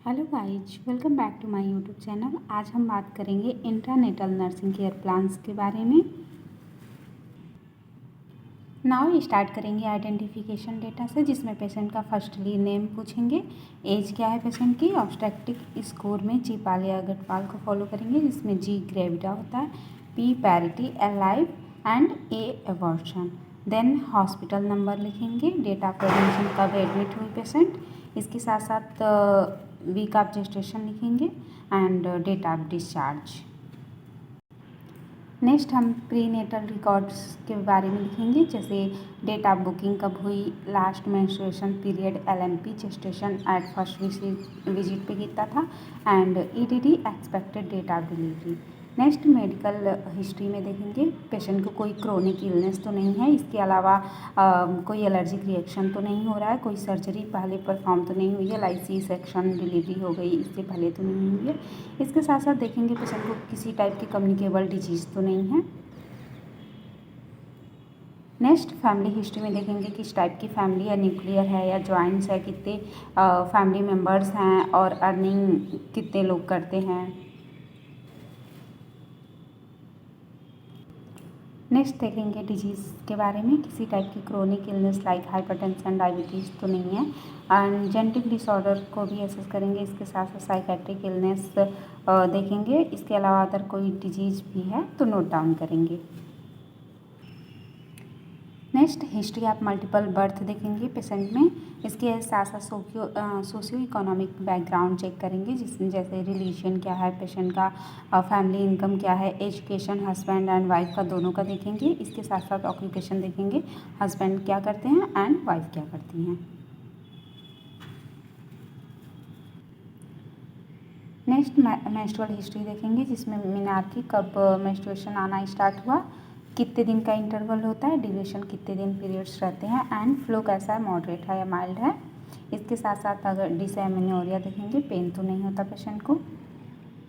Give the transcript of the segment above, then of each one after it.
Hello guys, welcome back to my YouTube channel. आज हम बात करेंगे इंट्रानेटल नर्सिंग केयर प्लान्स के बारे में। नाउ स्टार्ट करेंगे आइडेंटिफिकेशन डेटा से, जिसमें पेशेंट का फर्स्टली नेम पूछेंगे, एज क्या है पेशेंट की, ऑब्स्टेट्रिक स्कोर में जी पाल या गढ़पाल को फॉलो करेंगे, जिसमें जी ग्रेविडा होता है, P parity, alive and A abortion. Then hospital number लिखेंगे, डेट ऑफ एडमिशन कब एडमिट हुई पेशेंट, इसके साथ साथ वीक ऑफ जेस्टेशन लिखेंगे and date of discharge. Next हम प्री नेटल रिकॉर्ड्स के बारे में लिखेंगे, जैसे डेट ऑफ बुकिंग कब हुई, last menstruation period, LMP, gestation at first visit पे कितना था and EDD expected date of delivery. Next medical history में देखेंगे पेशेंट को कोई क्रोनिक इलनेस तो नहीं है, इसके अलावा कोई एलर्जिक रिएक्शन तो नहीं हो रहा है, कोई सर्जरी पहले परफॉर्म तो नहीं हुई है, लाइक सी सेक्शन डिलीवरी हो गई इससे पहले तो नहीं हुई है। इसके साथ साथ देखेंगे पेशेंट को किसी टाइप की कम्युनिकेबल डिजीज़ तो नहीं है। नेक्स्ट फैमिली हिस्ट्री में देखेंगे किस टाइप की फैमिली है, न्यूक्लियर है या जॉइंट्स है, कितने फैमिली मेम्बर्स हैं और अर्निंग कितने लोग करते हैं। नेक्स्ट देखेंगे डिजीज़ के बारे में, किसी टाइप की chronic illness like hypertension, diabetes तो नहीं है। एंड जेनेटिक डिसऑर्डर को भी एसेस करेंगे, इसके साथ साथ साइकेट्रिक इलनेस देखेंगे, इसके अलावा अदर कोई डिजीज़ भी है तो नोट डाउन करेंगे। Next history of multiple birth देखेंगे पेशेंट में, इसके साथ साथ सोशियो इकोनॉमिक बैकग्राउंड चेक करेंगे, जिसमें जैसे रिलीजन क्या है पेशेंट का, फैमिली इनकम क्या है, एजुकेशन हस्बैंड एंड वाइफ का दोनों का देखेंगे, इसके साथ साथ ऑक्यूपेशन देखेंगे, हस्बैंड क्या करते हैं एंड वाइफ क्या करती हैं। नेक्स्ट मेंस्ट्रुअल हिस्ट्री देखेंगे, जिसमें मीनार्की कब मेंस्ट्रुएशन आना स्टार्ट हुआ, कितने दिन का इंटरवल होता है, ड्यूरेशन कितने दिन पीरियड्स रहते हैं एंड फ्लो कैसा है, मॉडरेट है या माइल्ड है। इसके साथ साथ अगर डिसएमेनोरिया देखेंगे, पेन तो नहीं होता पेशेंट को।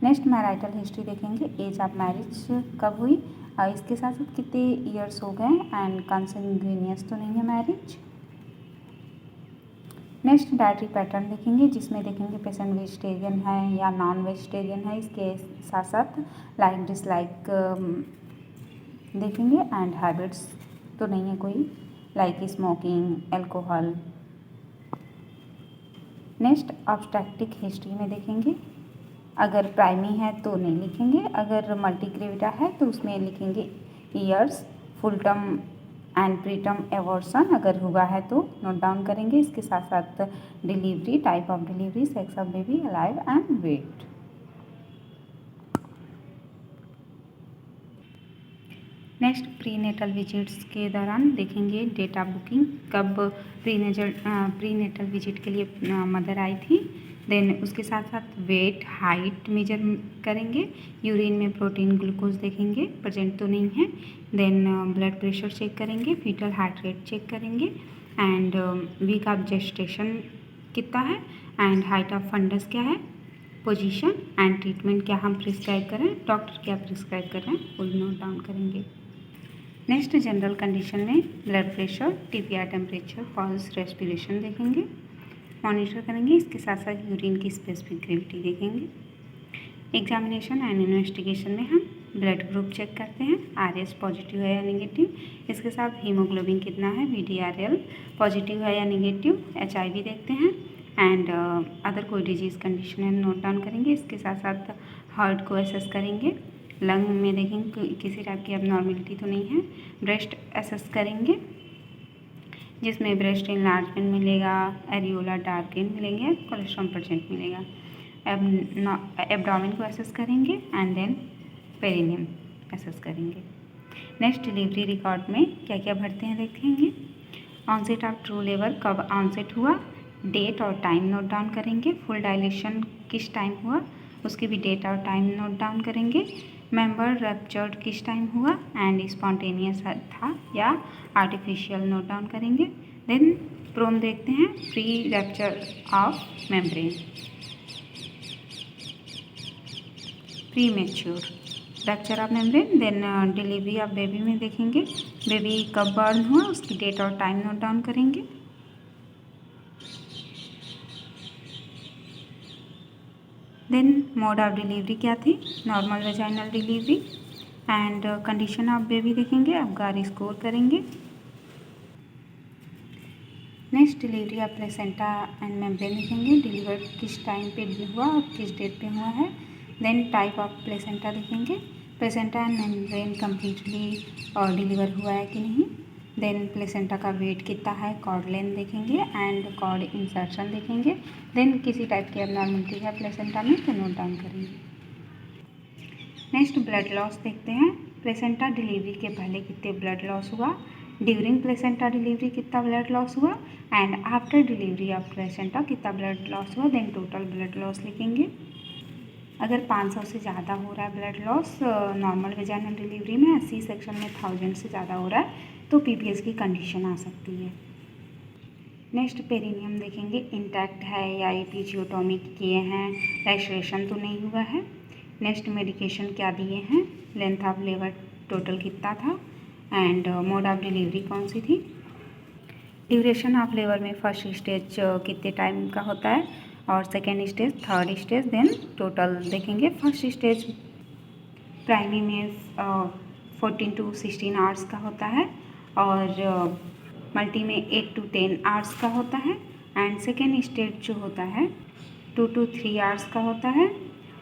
नेक्स्ट मैरिटल हिस्ट्री देखेंगे, एज ऑफ मैरिज कब हुई, इसके साथ साथ कितने ईयर्स हो गए एंड कंसंग्यूनियस तो नहीं है मैरिज। नेक्स्ट डाइटरी पैटर्न देखेंगे, जिसमें देखेंगे पेशेंट वेजिटेरियन है या नॉन वेजिटेरियन है, इसके साथ साथ लाइक डिसलाइक देखेंगे एंड हैबिट्स तो नहीं है कोई, like smoking, alcohol. Next obstetric history में देखेंगे, अगर प्राइमी है तो नहीं लिखेंगे, अगर मल्टीग्रेविडा है तो उसमें लिखेंगे years, full term and preterm abortion अगर हुआ है तो नोट डाउन करेंगे, इसके साथ साथ delivery, type of delivery, sex of baby, alive and weight. Next prenatal visits के दौरान देखेंगे डेट ऑफ बुकिंग, कब प्री नेटल विजिट के लिए मदर आई थी, देन उसके साथ साथ वेट, हाइट मेजर करेंगे, यूरिन में प्रोटीन, ग्लूकोज देखेंगे प्रेजेंट तो नहीं है, देन ब्लड प्रेशर चेक करेंगे, फीटल हार्ट रेट चेक करेंगे एंड वीक ऑफ जेस्टेशन कितना है एंड हाइट ऑफ फंडस क्या है, पोजीशन एंड ट्रीटमेंट क्या हम प्रिस्क्राइब करें, डॉक्टर क्या प्रिस्क्राइब कर रहे हैं वो नोट डाउन करेंगे। नेक्स्ट जनरल कंडीशन में blood pressure, TPR temperature, pulse, respiration देखेंगे, मॉनिटर करेंगे, इसके साथ साथ यूरिन की स्पेसिफिक ग्रेविटी देखेंगे। एग्जामिनेशन एंड इन्वेस्टिगेशन में हम ब्लड ग्रुप चेक करते हैं, आरएस पॉजिटिव है या नेगेटिव, इसके साथ हीमोग्लोबिन कितना है, वीडीआरएल पॉजिटिव है या नेगेटिव, एचआईवी देखते हैं एंड अदर कोई डिजीज़ कंडीशन है नोट डाउन करेंगे, इसके साथ साथ हार्ट को एसेस करेंगे, लंग में देखेंगे किसी टाइप की एबनॉर्मेलिटी तो नहीं है, ब्रेस्ट एसेस करेंगे जिसमें ब्रेस्ट इनलार्जमेंट मिलेगा, एरियोला डार्किन मिलेंगे, कोलेस्ट्रॉल परसेंट मिलेगा, एब्डोमेन को एसेस करेंगे एंड देन पेरिनियम एसेस करेंगे। नेक्स्ट डिलीवरी रिकॉर्ड में क्या क्या भरते हैं देखेंगे, ऑनसेट ऑफ ट्रू लेबर कब ऑनसेट हुआ, डेट और टाइम नोट डाउन करेंगे, फुल डायलेशन किस टाइम हुआ उसकी भी डेट और टाइम नोट डाउन करेंगे, मेंबर रप्चर्ड किस टाइम हुआ एंड स्पॉन्टेनियस था या आर्टिफिशियल नोट डाउन करेंगे। देन प्रोम देखते हैं, pre rupture of membrane, premature rupture of membrane, then delivery of baby में देखेंगे बेबी कब बर्न हुआ उसकी डेट और टाइम नोट डाउन करेंगे। देन मोड ऑफ डिलीवरी क्या थी, normal vaginal delivery. And condition of baby देखेंगे, अबगार स्कोर करेंगे। Next delivery of placenta and membrane लिखेंगे, डिलीवर किस टाइम पे हुआ और किस डेट पे हुआ है। देन टाइप ऑफ प्लेसेंटा लिखेंगे, placenta and membrane completely deliver हुआ है कि नहीं। देन प्लेसेंटा का वेट कितना है, कॉर्ड लेंथ देखेंगे एंड कॉर्ड इंसर्शन देखेंगे। देन किसी टाइप की एबनॉर्मलिटी है प्लेसेंटा में तो नोट डाउन करेंगे। नेक्स्ट ब्लड लॉस देखते हैं, प्लेसेंटा डिलीवरी के पहले कितने ब्लड लॉस हुआ, ड्यूरिंग प्लेसेंटा डिलीवरी कितना ब्लड लॉस हुआ and after delivery of placenta कितना ब्लड लॉस हुआ। देन टोटल ब्लड लॉस लिखेंगे। अगर 500 से ज़्यादा हो रहा है blood loss normal vaginal delivery में, 80 सेक्शन में 1000 से ज़्यादा हो रहा है तो पीपीएस की कंडीशन आ सकती है। नेक्स्ट पेरिनियम देखेंगे, इंटैक्ट है या एपिजियोटॉमी किए हैं, लैशरेशन तो नहीं हुआ है। नेक्स्ट मेडिकेशन क्या दिए हैं, लेंथ ऑफ लेबर टोटल कितना था एंड मोड ऑफ डिलीवरी कौन सी थी। ड्यूरेशन ऑफ लेबर में फर्स्ट स्टेज कितने टाइम का होता है और second stage, third stage, then total देखेंगे। फर्स्ट स्टेज प्राइमरी में 14 to 16 आवर्स का होता है और मल्टी में 8 to 10 आवर्स का होता है एंड सेकेंड स्टेज जो होता है 2 to 3 आवर्स का होता है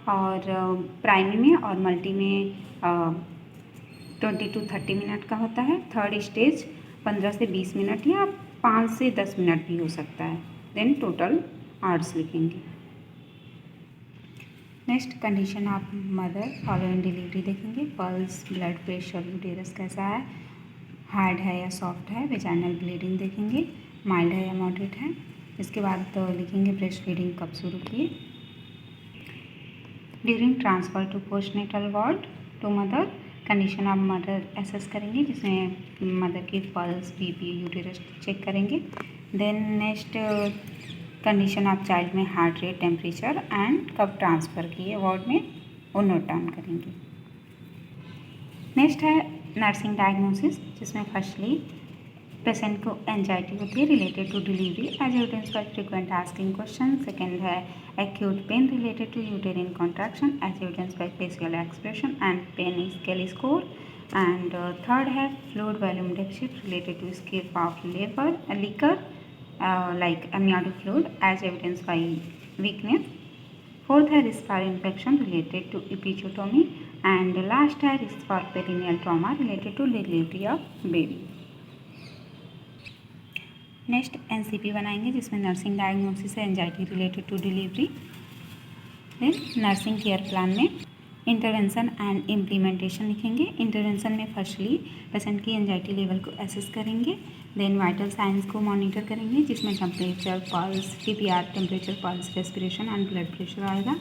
और प्राइमरी में और मल्टी में 20 to 30 मिनट का होता है। थर्ड स्टेज 15 से 20 मिनट या 5 से 10 मिनट भी हो सकता है। देन टोटल आवर्स लिखेंगे। Next condition of mother following delivery देखेंगे, पल्स, ब्लड प्रेशर, यूटेरस कैसा है, हार्ड है या सॉफ्ट है, वेजाइनल ब्लीडिंग देखेंगे, माइल्ड है या मॉडरेट है। इसके बाद तो लिखेंगे ब्रेस्ट फीडिंग कब शुरू किए। During transfer to postnatal ward to mother, condition of mother assess करेंगे जिसमें मदर की पल्स, बीपी, यूटेरस चेक करेंगे। Then next condition of child में हार्ट रेट, टेम्परेचर एंड कब ट्रांसफ़र किए वार्ड में वो नोट डाउन करेंगे। नेक्स्ट है नर्सिंग डायग्नोसिस जिसमें फर्स्टली पेशेंट को एंजाइटी होती है related to delivery as evidence by frequent asking question. Second है acute pain related to uterine contraction as evidence by facial expression and pain scale score. And third है fluid volume deficit related to escape of liquor like amniotic fluid as evidence by weakness. Fourth है risk for infection related to episiotomy and last है risk for perineal trauma related to delivery of baby. Next NCP बनाएंगे जिसमें nursing diagnosis है anxiety related to delivery. Then nursing care plan में intervention and implementation लिखेंगे। Intervention में firstly patient की anxiety level को assess करेंगे, देन वाइटल साइंस को मॉनिटर करेंगे जिसमें temperature, pulse, PPR, temperature, pulse, respiration and blood pressure आएगा।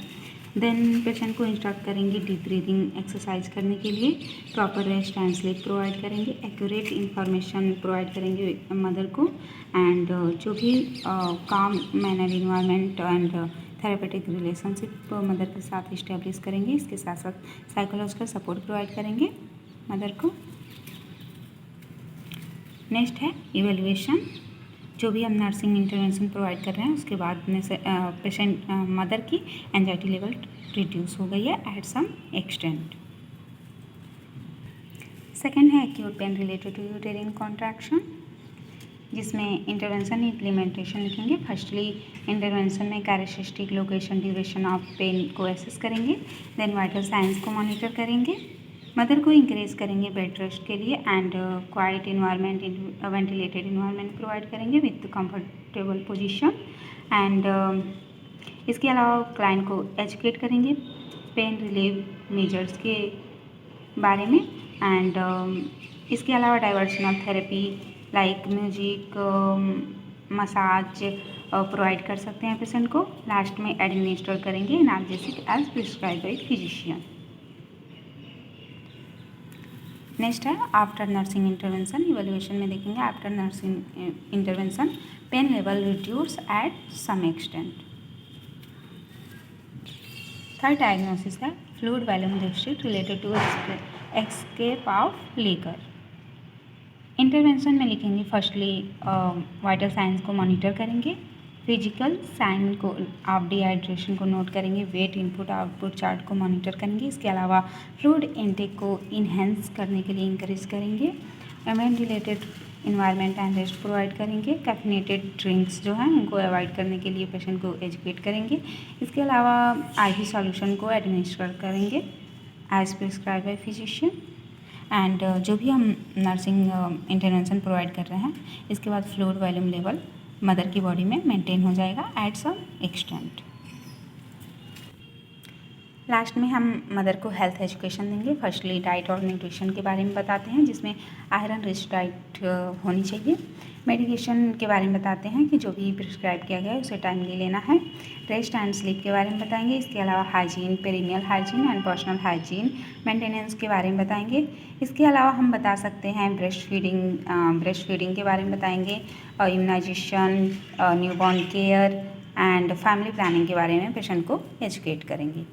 देन पेशेंट को इंस्ट्रक्ट करेंगे डीप ब्रीदिंग एक्सरसाइज करने के लिए, proper rest and sleep provide करेंगे, एक्यूरेट इंफॉर्मेशन प्रोवाइड करेंगे मदर को एंड जो भी काम manner environment and therapeutic relationship mother के साथ इस्टेब्लिश करेंगे। इसके साथ साथ साइकोलॉजिकल सपोर्ट प्रोवाइड करेंगे मदर को। नेक्स्ट है इवेल्युएशन, जो भी हम नर्सिंग इंटरवेंशन प्रोवाइड कर रहे हैं उसके बाद में से पेशेंट मदर की एंजाइटी लेवल रिड्यूस हो गई है एट सम एक्सटेंट। सेकेंड है acute pain related to uterine contraction जिसमें इंटरवेंशन इम्प्लीमेंटेशन लिखेंगे। फर्स्टली इंटरवेंशन में characteristic, location, duration of pain को एसेस करेंगे, देन वाइटल साइंस को मॉनिटर करेंगे, मदर को इंक्रेज करेंगे बेड रेस्ट के लिए and quiet environment, ventilated environment provide करेंगे विथ कंफर्टेबल पोजीशन एंड इसके अलावा क्लाइंट को एजुकेट करेंगे पेन रिलीव मेजर्स के बारे में एंड इसके अलावा diversional therapy like music, massage provide कर सकते हैं पेशेंट को। लास्ट में एडमिनिस्टर करेंगे analgesic as prescribe by physician. Next है आफ्टर नर्सिंग इंटरवेंशन, इवैल्यूएशन में देखेंगे after nursing intervention pain level reduce at some extent. Third diagnosis है fluid volume deficit related to escape of liquor. Intervention में लिखेंगे firstly vital signs को monitor करेंगे, physical sign को of dehydration को note करेंगे, वेट इनपुट आउटपुट चार्ट को monitor करेंगे। इसके अलावा फ्लूइड इनटेक को इन्हेंस करने के लिए इंकरेज करेंगे। Ventilated environment and rest provide करेंगे। कैफिनेटेड ड्रिंक्स जो हैं उनको अवॉइड करने के लिए पेशेंट को एजुकेट करेंगे। इसके अलावा IV सॉल्यूशन को एडमिनिस्टर करेंगे as prescribe by physician. And जो भी हम नर्सिंग इंटरवेंशन प्रोवाइड कर रहे हैं, इसके बाद फ्लूइड वॉल्यूम लेवल मदर की बॉडी में मेंटेन हो जाएगा एट सम एक्सटेंट। लास्ट में हम मदर को हेल्थ एजुकेशन देंगे। फर्स्टली डाइट और न्यूट्रिशन के बारे में बताते हैं, जिसमें आयरन रिच डाइट होनी चाहिए। मेडिकेशन के बारे में बताते हैं कि जो भी प्रिस्क्राइब किया गया है उसे टाइमली लेना है। रेस्ट एंड स्लीप के बारे में बताएंगे। इसके अलावा hygiene, perineal hygiene and personal hygiene maintenance के बारे में बताएंगे। इसके अलावा हम बता सकते हैं ब्रेस्ट फीडिंग के बारे में बताएंगे, immunisation, newborn care and family planning के बारे में पेशेंट को एजुकेट करेंगे।